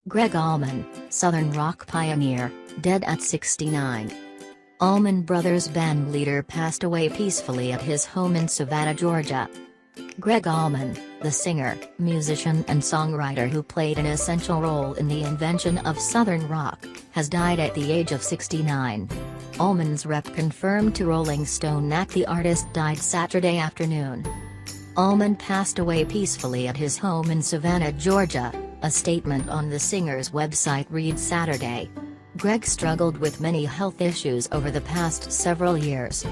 Gregg Allman, Southern rock pioneer, dead at 69. Allman Brothers band leader passed away peacefully at his home in Savannah, Georgia. Gregg Allman, the singer, musician and songwriter who played an essential role in the invention of Southern rock, has died at the age of 69. Allman's rep confirmed to Rolling Stone that the artist died Saturday afternoon. Allman passed away peacefully at his home in Savannah, Georgia, a statement on the singer's website reads Saturday. Gregg struggled with many health issues over the past several years.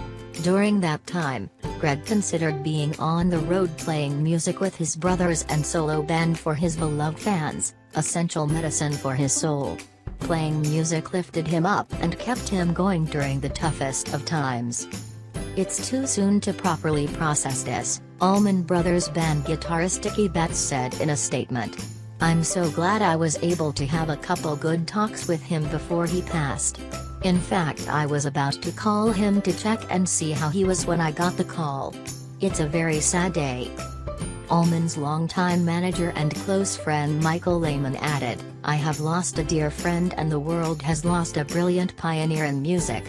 During that time, Gregg considered being on the road playing music with his brothers and solo band for his beloved fans, essential medicine for his soul. Playing music lifted him up and kept him going during the toughest of times. It's too soon to properly process this, Allman Brothers band guitarist Dickie Betts said in a statement. I'm so glad I was able to have a couple good talks with him before he passed. In fact, I was about to call him to check and see how he was when I got the call. It's a very sad day. Allman's longtime manager and close friend Michael Lehman added, I have lost a dear friend and the world has lost a brilliant pioneer in music.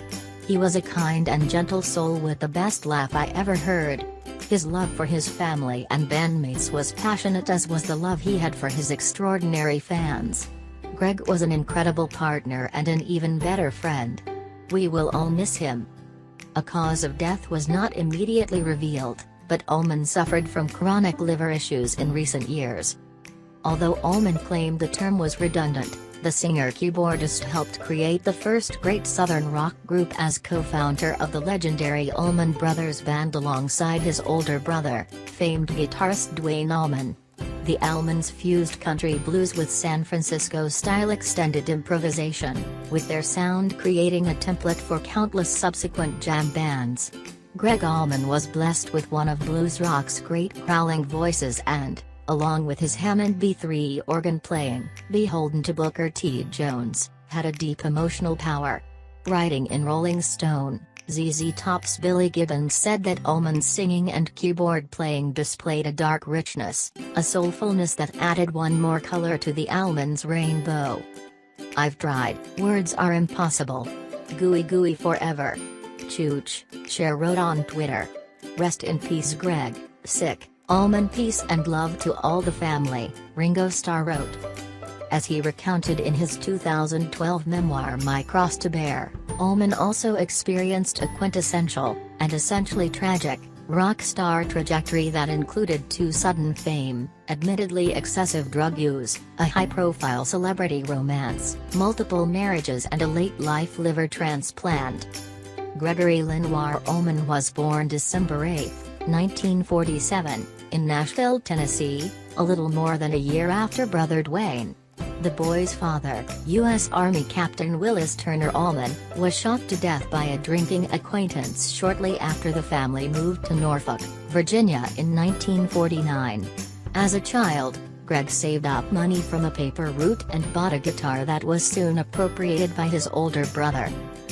He was a kind and gentle soul with the best laugh I ever heard. His love for his family and bandmates was passionate, as was the love he had for his extraordinary fans. Gregg was an incredible partner and an even better friend. We will all miss him. A cause of death was not immediately revealed, but Allman suffered from chronic liver issues in recent years. Although Allman claimed the term was redundant, the singer-keyboardist helped create the first great Southern rock group as co-founder of the legendary Allman Brothers band alongside his older brother, famed guitarist Duane Allman. The Allmans fused country blues with San Francisco-style extended improvisation, with their sound creating a template for countless subsequent jam bands. Gregg Allman was blessed with one of blues rock's great growling voices and, along with his Hammond B3 organ playing, beholden to Booker T. Jones, had a deep emotional power. Writing in Rolling Stone, ZZ Top's Billy Gibbons said that Allman's singing and keyboard playing displayed a dark richness, a soulfulness that added one more color to the Allmans' rainbow. I've tried, words are impossible. Gooey gooey forever. Chooch, Cher wrote on Twitter. Rest in peace Gregg, sick. Allman, peace and love to all the family, Ringo Starr wrote. As he recounted in his 2012 memoir My Cross to Bear, Allman also experienced a quintessential, and essentially tragic, rock star trajectory that included too sudden fame, admittedly excessive drug use, a high-profile celebrity romance, multiple marriages and a late-life liver transplant. Gregory Lenoir Allman was born December 8, 1947, in Nashville, Tennessee, a little more than a year after brother Duane. The boy's father, U.S. Army Captain Willis Turner Allman, was shot to death by a drinking acquaintance shortly after the family moved to Norfolk, Virginia in 1949. As a child, Gregg saved up money from a paper route and bought a guitar that was soon appropriated by his older brother.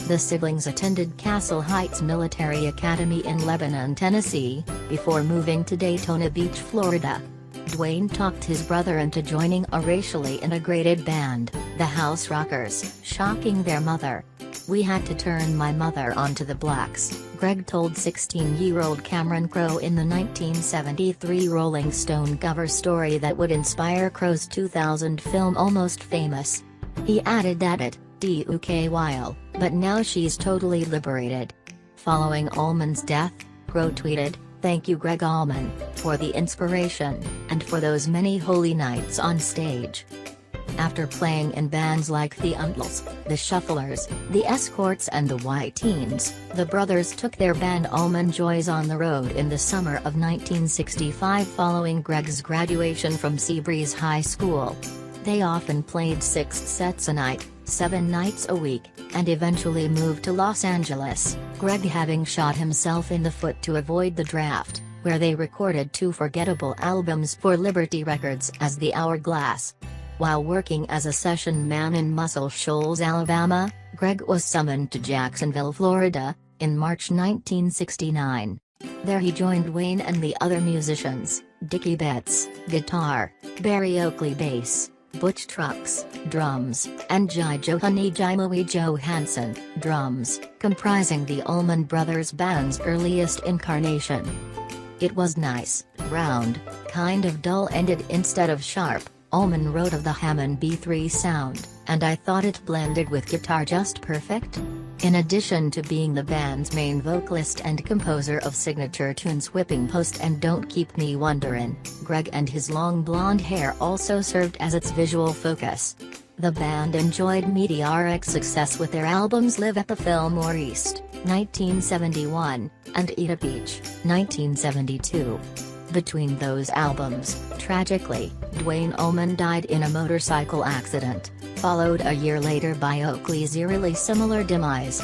The siblings attended Castle Heights Military Academy in Lebanon, Tennessee, before moving to Daytona Beach, Florida. Duane talked his brother into joining a racially integrated band, the House Rockers, shocking their mother. We had to turn my mother onto the blacks, Gregg told 16-year-old Cameron Crowe in the 1973 Rolling Stone cover story that would inspire Crowe's 2000 film Almost Famous. He added that it took a while, but now she's totally liberated. Following Allman's death, Crowe tweeted, "Thank you Gregg Allman, for the inspiration, and for those many holy nights on stage." After playing in bands like the Untles, the Shufflers, the Escorts and the White Teens, the brothers took their band Allman Joys on the road in the summer of 1965 following Gregg's graduation from Seabreeze High School. They often played 6 sets a night, 7 nights a week, and eventually moved to Los Angeles, Gregg having shot himself in the foot to avoid the draft, where they recorded 2 forgettable albums for Liberty Records as The Hourglass. While working as a session man in Muscle Shoals, Alabama, Gregg was summoned to Jacksonville, Florida, in March 1969. There he joined Duane and the other musicians, Dickie Betts, guitar, Barry Oakley bass, Butch Trucks, drums, and Jai Johanni Johansson, drums, comprising the Allman Brothers Band's earliest incarnation. It was nice, round, kind of dull-ended instead of sharp, Allman wrote of the Hammond B3 sound, and I thought it blended with guitar just perfect. In addition to being the band's main vocalist and composer of signature tunes Whipping Post and Don't Keep Me Wonderin', Gregg and his long blonde hair also served as its visual focus. The band enjoyed meteoric success with their albums Live at the Fillmore East, 1971, and Eat a Peach, 1972. Between those albums, tragically, Duane Allman died in a motorcycle accident, followed a year later by Oakley's eerily similar demise.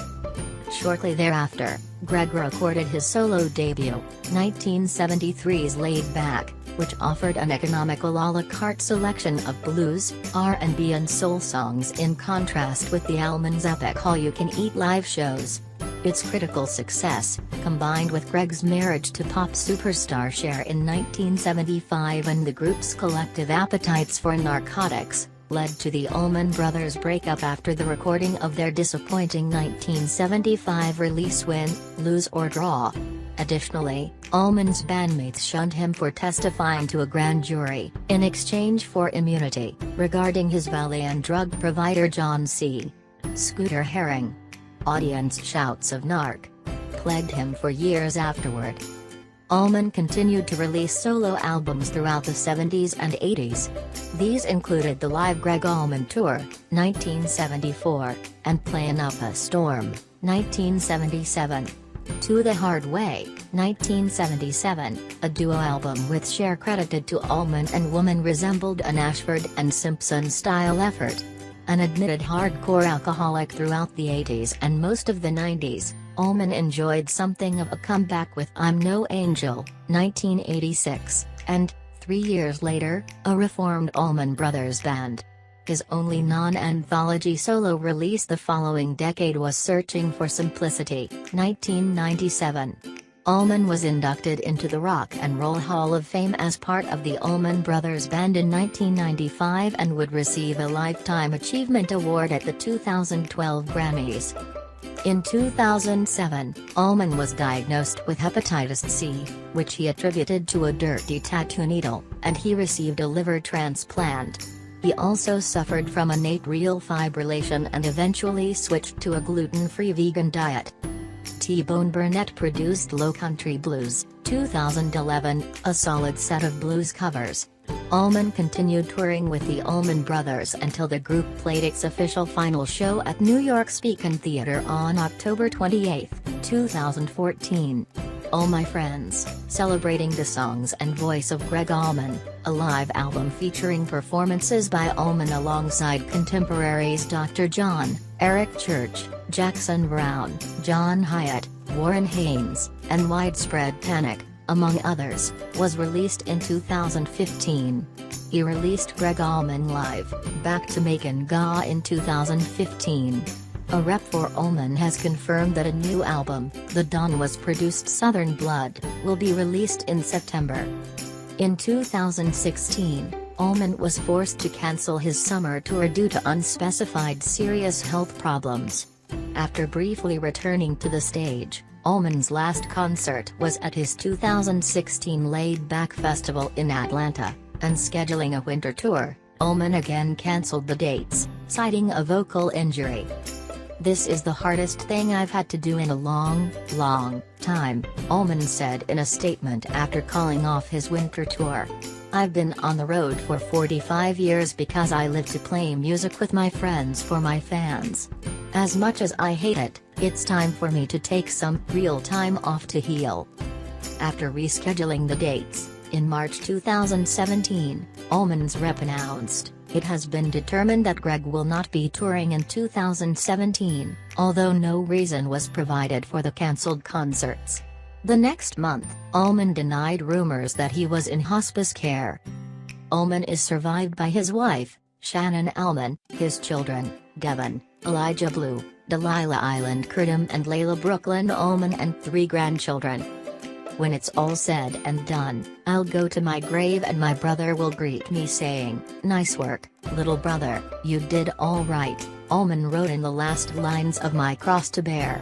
Shortly thereafter, Gregg recorded his solo debut, 1973's Laid Back, which offered an economical a la carte selection of blues, R&B and soul songs in contrast with the Allman's epic all-you-can-eat live shows. Its critical success, combined with Gregg's marriage to pop superstar Cher in 1975 and the group's collective appetites for narcotics, led to the Allman Brothers' breakup after the recording of their disappointing 1975 release Win, Lose or Draw. Additionally, Allman's bandmates shunned him for testifying to a grand jury, in exchange for immunity, regarding his valet and drug provider John C. Scooter Herring. Audience shouts of "narc" plagued him for years afterward. Allman continued to release solo albums throughout the 70s and 80s. These included the live Gregg Allman Tour, 1974, and Playin' Up a Storm, 1977. To the Hard Way, 1977, a duo album with Cher credited to Allman and Woman resembled an Ashford and Simpson-style effort. An admitted hardcore alcoholic throughout the 80s and most of the 90s, Allman enjoyed something of a comeback with I'm No Angel, 1986, and, 3 years later, a reformed Allman Brothers Band. His only non-anthology solo release the following decade was Searching for Simplicity, 1997. Allman was inducted into the Rock and Roll Hall of Fame as part of the Allman Brothers Band in 1995 and would receive a Lifetime Achievement Award at the 2012 Grammys. In 2007, Allman was diagnosed with hepatitis C, which he attributed to a dirty tattoo needle, and he received a liver transplant. He also suffered from an atrial fibrillation and eventually switched to a gluten-free vegan diet. T-Bone Burnett produced Low Country Blues, 2011, a solid set of blues covers. Allman continued touring with the Allman Brothers until the group played its official final show at New York's Beacon Theatre on October 28, 2014. All My Friends, celebrating the songs and voice of Gregg Allman, a live album featuring performances by Allman alongside contemporaries Dr. John, Eric Church, Jackson Browne, John Hyatt, Warren Haynes, and Widespread Panic, among others, was released in 2015. He released Gregg Allman Live, Back to Macon Ga in 2015. A rep for Allman has confirmed that a new album, The Dawn Was Produced Southern Blood, will be released in September. In 2016, Allman was forced to cancel his summer tour due to unspecified serious health problems. After briefly returning to the stage, Allman's last concert was at his 2016 Laid Back Festival in Atlanta, and scheduling a winter tour, Allman again canceled the dates, citing a vocal injury. "This is the hardest thing I've had to do in a long, long time," Allman said in a statement after calling off his winter tour. "I've been on the road for 45 years because I live to play music with my friends for my fans. As much as I hate it, it's time for me to take some real time off to heal." After rescheduling the dates, in March 2017, Allman's rep announced, "It has been determined that Gregg will not be touring in 2017, although no reason was provided for the cancelled concerts." The next month, Allman denied rumors that he was in hospice care. Allman is survived by his wife, Shannon Allman, his children, Devon, Elijah Blue, Delilah Island Curtin and Layla Brooklyn Allman, and 3 grandchildren. When it's all said and done, I'll go to my grave and my brother will greet me saying, "Nice work, little brother, you did all right," Allman wrote in the last lines of My Cross to Bear.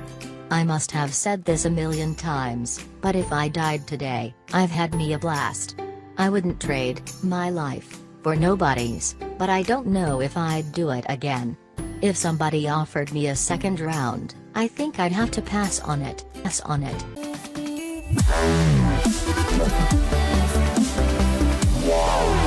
"I must have said this a million times, but if I died today, I've had me a blast. I wouldn't trade my life for nobody's, but I don't know if I'd do it again. If somebody offered me a second round, I think I'd have to pass on it, pass on it." Wow.